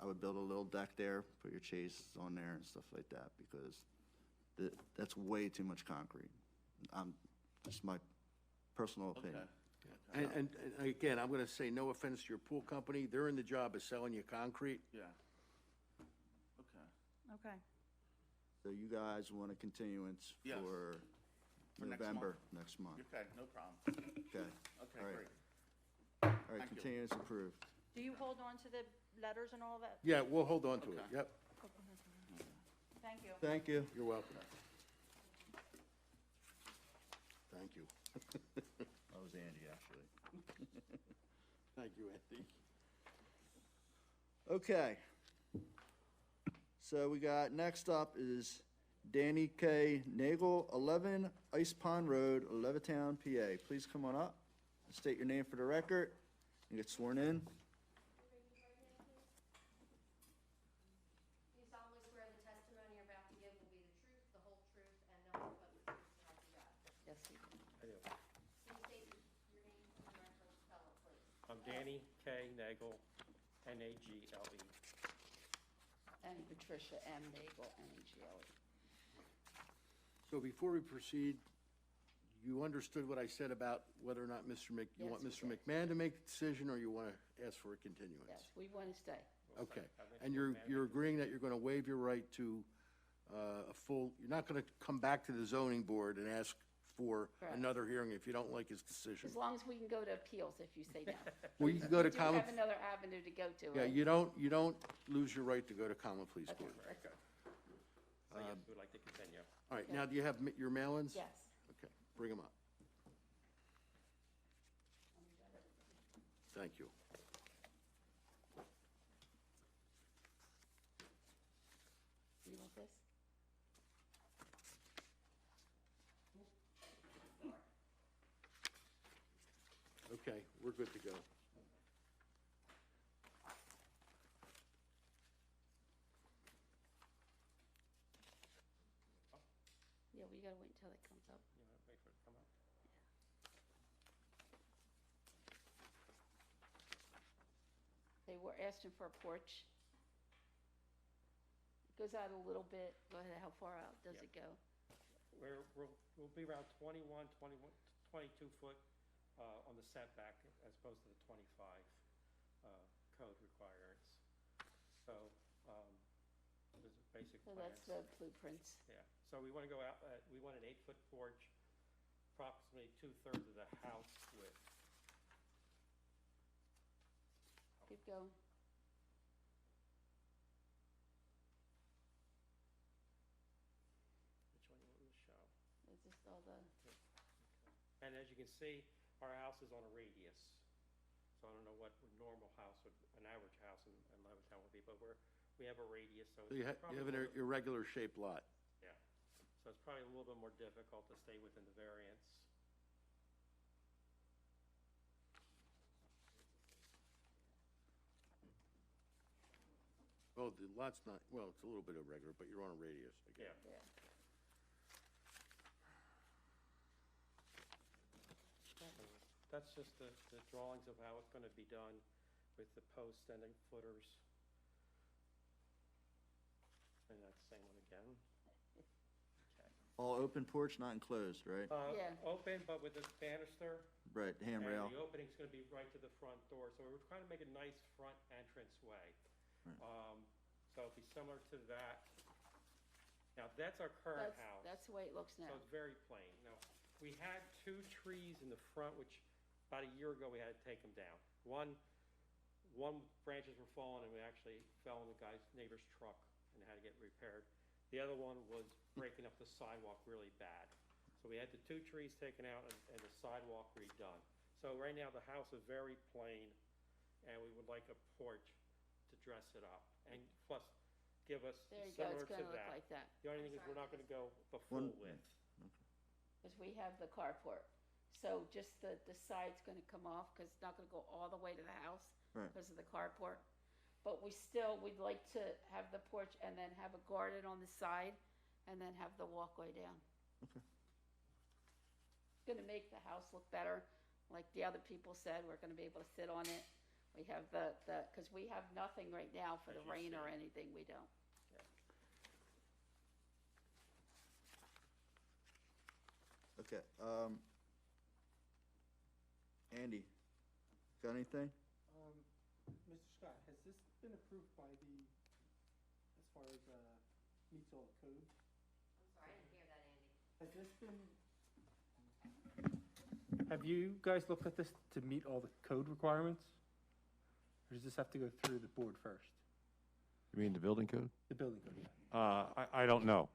I would build a little deck there, put your chaise on there and stuff like that, because that's way too much concrete. Just my personal opinion. Okay. And again, I'm going to say no offense to your pool company. They're in the job of selling you concrete. Yeah. Okay. Okay. So you guys want a continuance Yes. for For next November, next month? Okay, no problem. Okay. Okay, All right. great. All right, Thank you. continuance approved. Do you hold on to the letters and all that? Yeah, we'll hold on to it, Okay. yep. Thank you. Thank you. You're welcome. Thank you. That was Andy, actually. Thank you, Andy. Okay. So we got, next up is Danny K. Nagel, 11 Ice Pond Road, Levittown, PA. Please come on up, state your name for the record, and get sworn in. Do you solemnly swear the testimony you're about to give will be the truth, the whole truth, and nothing but the truth, so help you God? Yes, we do. Can you state your name for the record, spell it, please? I'm Danny K. Nagel, Nagle. And Patricia M. Nagel, Nagle. So before we proceed, you understood what I said about whether or not you Yes, want we Mr. did. McMahon to make the decision, or you want to ask for a continuance? Yes, we want to stay. Okay, and you're agreeing that you're going to waive your right to you're not going to come back to the zoning board and ask for Correct. another hearing if you don't like his decision? As long as we can go to appeals if you say no. Well, you can go to We do common, have another avenue to go to, yeah, right? you don't lose your right to go to common pleas Okay, board. that's it. So yes, we'd like to continue. All right, now, do you have your mail-ins? Yes. Okay, bring them up. Thank you. You want this? Okay, we're good to go. Yeah, we gotta wait until it comes up. You want to wait for it to come up? They were asking for a porch. It goes out a little bit. Go ahead, how far out does Yeah. it go? We'll be around 22 foot on the setback as opposed to the 25 code requirements. So there's a basic So plans. that's the blueprints. Yeah, so we want to go out, we want an 8-foot porch, approximately 2/3 of the house width. Keep going. Which one you want me to show? It's just all the, And as you can see, our house is on a radius. So I don't know what a normal house would, an average house in Levittown would be, but we have a radius, so So you it's probably. have an irregular shaped lot. Yeah, so it's probably a little bit more difficult to stay within the variance. Well, the lot's not, well, it's a little bit irregular, but you're on a radius, I Yeah. guess. yeah. That's just the drawings of how it's gonna be done with the posts and the footers. And that's the same one again. Okay. All open porch, not enclosed, right? Yeah. Open, but with this banister. Right, handrail. And the opening's gonna be right to the front door, so we're trying to make a nice front entrance way. So it'll be similar to that. Now, that's our current house. That's the way it looks now. So it's very plain. Now, we had 2 trees in the front, which about a year ago, we had to take them down. One branches were falling, and we actually fell in the neighbor's truck and had to get repaired. The other one was breaking up the sidewalk really bad. So we had the 2 trees taken out and the sidewalk redone. So right now, the house is very plain, and we would like a porch to dress it up, and plus give us There you go, similar it's to gonna look that. like that. The only thing is, we're not gonna go the One- full width. Because we have the carport. So just the side's gonna come off, because it's not gonna go all the way to the house Right. because of the carport. But we'd like to have the porch and then have a garden on the side, and then have the walkway down. Okay. Gonna make the house look better, like the other people said, we're gonna be able to sit on it. We have because we have nothing right now for As the you rain or see. anything, we don't. Okay, Andy, got anything? Mr. Scott, has this been approved by as far as, meets all the codes? I'm sorry, I didn't hear that, Andy. Has this been? Have you guys looked at this to meet all the code requirements? Or does this have to go through the board first? You mean the building code? The building code, yeah. I don't know.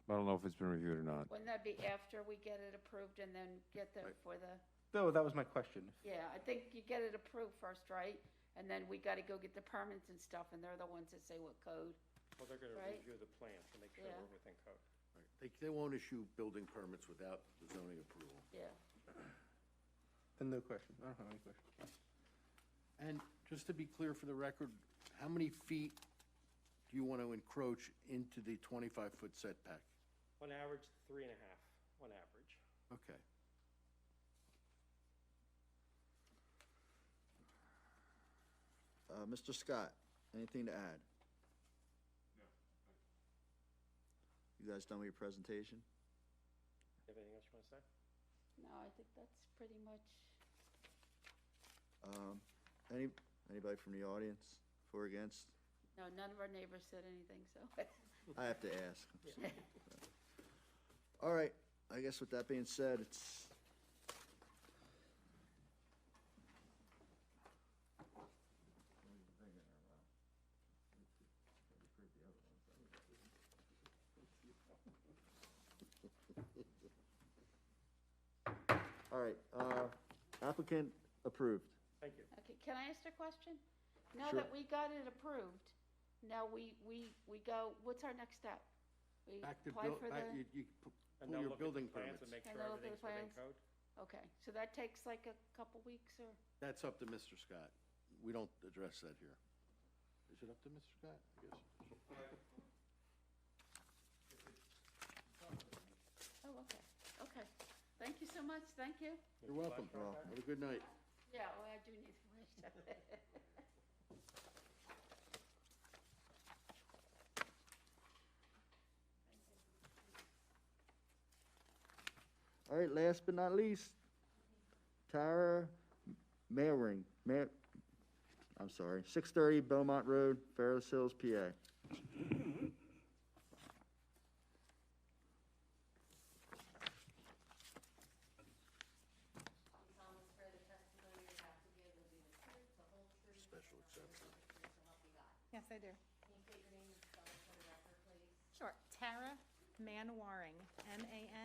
I don't know if it's been reviewed or not. Wouldn't that be after we get it approved and then get the, for the, No, that was my question. yeah, I think you get it approved first, right? And then we gotta go get the permits and stuff, and they're the ones that say what code. Well, they're gonna Right. review the plans to make sure Yeah. we're within code. Right. They won't issue building permits without the zoning approval. Yeah. Then no question. I don't have any questions. And just to be clear for the record, how many feet do you want to encroach into the 25-foot setback? On average, 3.5, on average. Okay. Mr. Scott, anything to add? No. You guys done with your presentation? You have anything else you wanna say? No, I think that's pretty much, Anybody from the audience, for or against? no, none of our neighbors said anything, so. I have to ask. All right, I guess with that being said, it's. All right, applicant approved. Thank you. Okay, can I ask a question? Now Sure. that we got it approved, now we go, what's our next step? We Back to, apply for back, the, you And pull they'll your look at the building plans permits. and make And sure they'll look at everything's the within plans? code. okay, so that takes like a couple weeks or? That's up to Mr. Scott. We don't address that here. Is it up to Mr. Scott? I guess. Oh, okay, okay. Thank you so much, thank you. You're welcome. Have a good night. Yeah, well, I do need to finish. All right, last but not least, Tara Mayring, I'm sorry, 630 Beaumont Road, Fairless Hills, PA. Special exception. Yes, I do. Can you state your name and spell it for the record, please? Sure. Tara Manwaring, Manwaring. Thank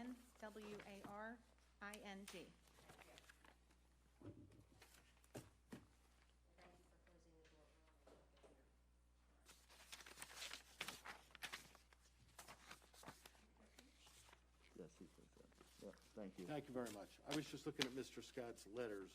you for closing the door early. Yes, he says that. Yeah, thank you. Thank you very much. I was just looking at Mr. Scott's letters.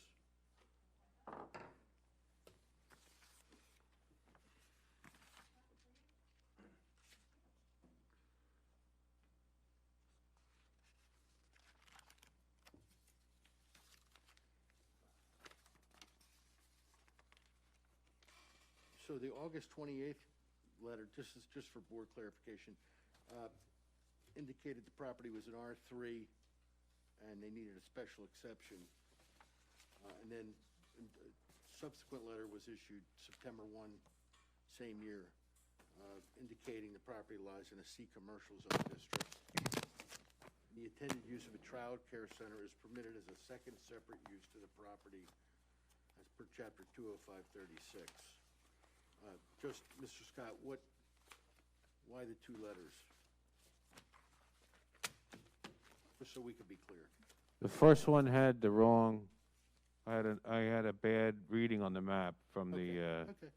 So the August 28th letter, just for board clarification, indicated the property was an R3 and they needed a special exception. And then a subsequent letter was issued September 1, same year, indicating the property lies in a C commercial zone district. The intended use of a child care center is permitted as a second separate use to the property as per chapter 20536. Just, Mr. Scott, why the two letters? Just so we could be clear. The first one had the wrong, I had a bad reading on the map from Okay, the okay,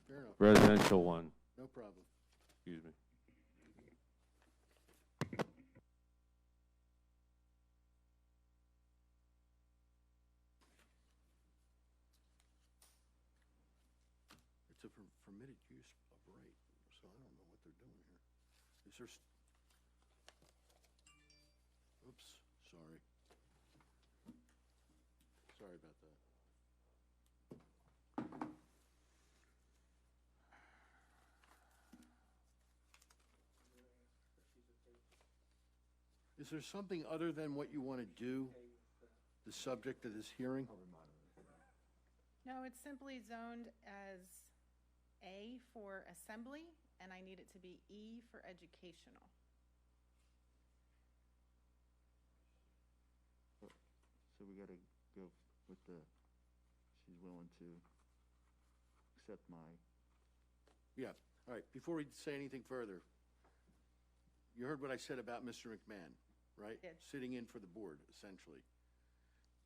fair enough, residential one, no problem. excuse me. It's a permitted use of right, so I don't know what they're doing here. Is there, oops, sorry. Sorry about that. Is there something other than what you want to do, the subject of this hearing? No, it's simply zoned as A for assembly, and I need it to be E for educational. So we gotta go with the, she's willing to accept my, Yeah, all right, before we say anything further, you heard what I said about Mr. McMahon, right? Did. Sitting in for the board, essentially.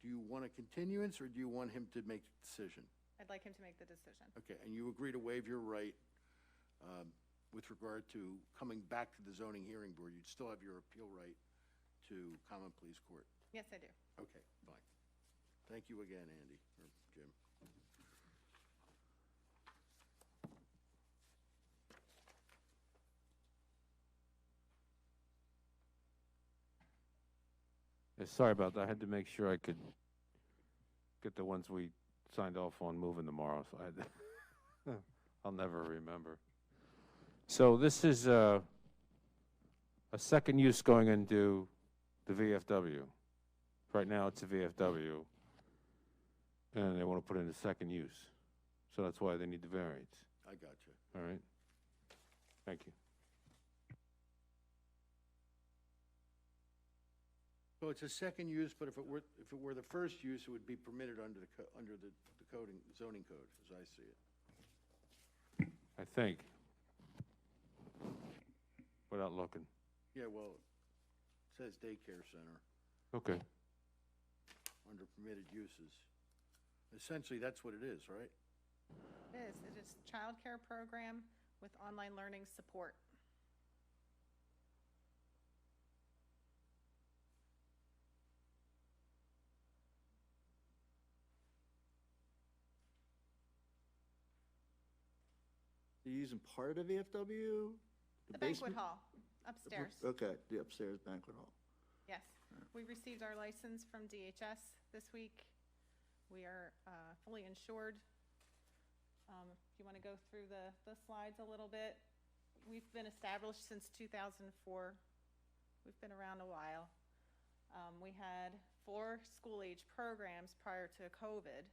Do you want a continuance, or do you want him to make the decision? I'd like him to make the decision. Okay, and you agree to waive your right with regard to coming back to the zoning hearing board? You'd still have your appeal right to Common Pleas Court? Yes, I do. Okay, fine. Thank you again, Andy, or Jim. Yeah, sorry about that. I had to make sure I could get the ones we signed off on moving tomorrow, so I had to, I'll never remember. So this is a second use going into the VFW. Right now, it's a VFW, and they want to put in a second use. So that's why they need the variance. I got you. All right? Thank you. So it's a second use, but if it were the first use, it would be permitted under the coding, zoning code, as I see it. I think. Without looking. Yeah, well, it says daycare center Okay. under permitted uses. Essentially, that's what it is, right? It is. It is a childcare program with online learning support. you're using part of the VFW? The banquet basement? hall upstairs. Okay, the upstairs banquet hall. Yes. We received our license from DHS this week. We are fully insured. If you want to go through the slides a little bit, we've been established since 2004. We've been around a while. We had 4 school-age programs prior to COVID.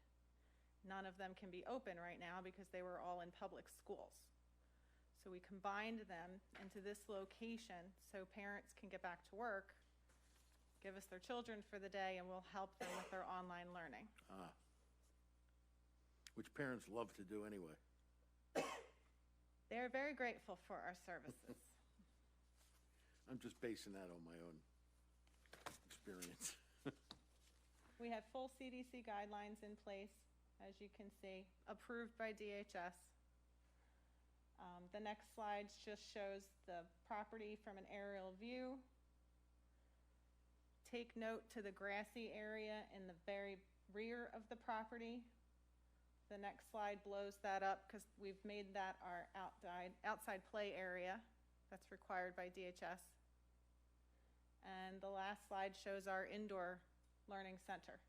None of them can be open right now because they were all in public schools. So we combined them into this location so parents can get back to work, give us their children for the day, and we'll help them with their online learning. Which parents love to do anyway. They're very grateful for our services. I'm just basing that on my own experience. We have full CDC guidelines in place, as you can see, approved by DHS. The next slide just shows the property from an aerial view. Take note to the grassy area in the very rear of the property. The next slide blows that up because we've made that our outside play area that's required by DHS. And the last slide shows our indoor learning center.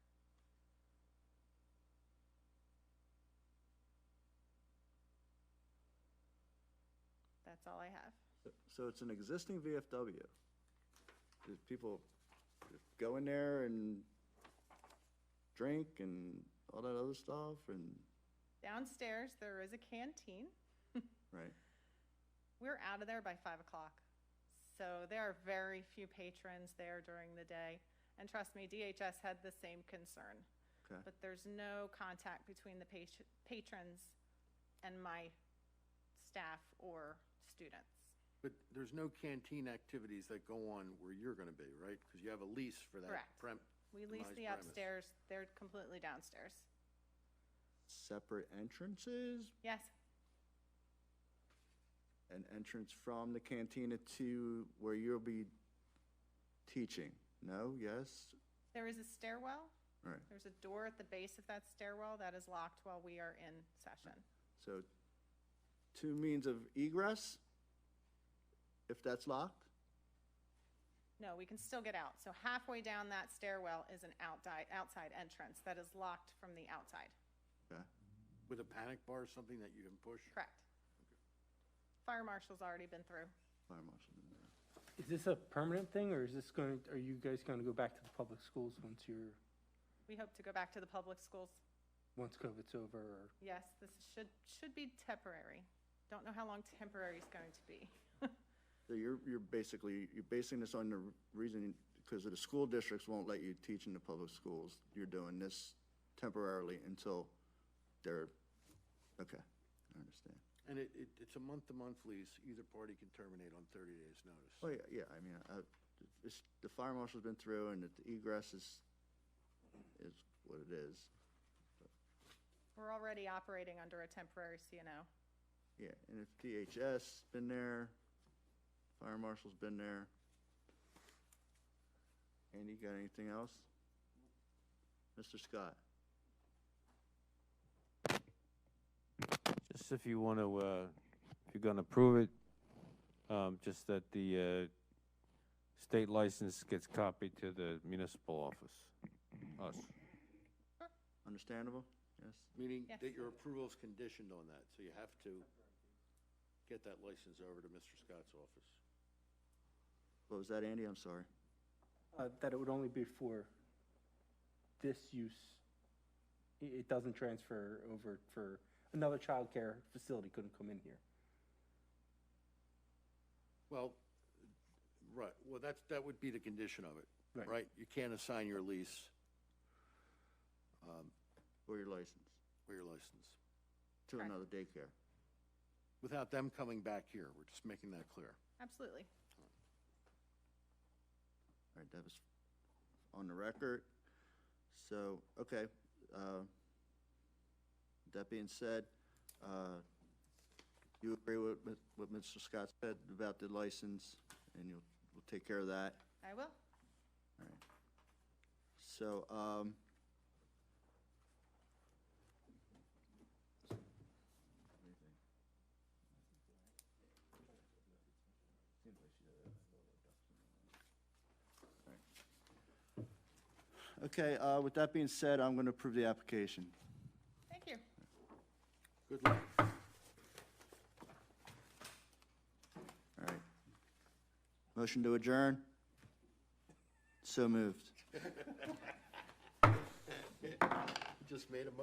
That's all I have. So it's an existing VFW. Do people go in there and drink and all that other stuff and? Downstairs, there is a canteen. Right. We're out of there by 5 o'clock. So there are very few patrons there during the day. And trust me, DHS had the same concern. Okay. But there's no contact between the patrons and my staff or students. But there's no canteen activities that go on where you're going to be, right? Because you have a lease for that. Correct. We lease the premise. upstairs. They're completely downstairs. Separate entrances? Yes, An entrance from the cantina to where you'll be teaching? No? Yes? there is a stairwell. Right. There's a door at the base of that stairwell that is locked while we are in session. So 2 means of egress, if that's locked? No, we can still get out. So halfway down that stairwell is an outside entrance that is locked from the outside. Okay. With a panic bar or something that you can push? Correct. Fire marshal's already been through. Fire marshal in there. Is this a permanent thing, or is this going, are you guys going to go back to the public schools once We hope to go back to the public schools. once COVID's over, or? Yes, this should be temporary. Don't know how long temporary is going to be. So you're basing this on the reason, because the school districts won't let you teach in the public schools. You're doing this temporarily until they're, okay. I understand. And it's a month-to-month lease. Either party can terminate on 30 days' notice. Oh, yeah, I mean, the fire marshal's been through, and the egress is what it is. We're already operating under a temporary CNO. Yeah, and if DHS been there, fire marshal's been there. Andy, got anything else? Mr. Scott? Just if you want to, if you're going to approve it, just that the state license gets copied to the municipal office, us. Understandable? Yes? Meaning Yes. that your approval is conditioned on that, so you have to get that license over to Mr. Scott's office. What was that, Andy? I'm sorry. That it would only be for this use. It doesn't transfer over for another childcare facility couldn't come in here. Well, right, well, that would be the condition of it, Right. right? You can't assign your lease Or your license or your license to Correct. another daycare. without them coming back here. We're just making that clear. Absolutely. All right, that was on the record. So, okay. That being said, you agree with what Mr. Scott said about the license, and we'll take care of that. I will. All right. So, okay, with that being said, I'm going to approve the application. Thank you. Good luck. All right. Motion to adjourn? So moved. Just made a motion.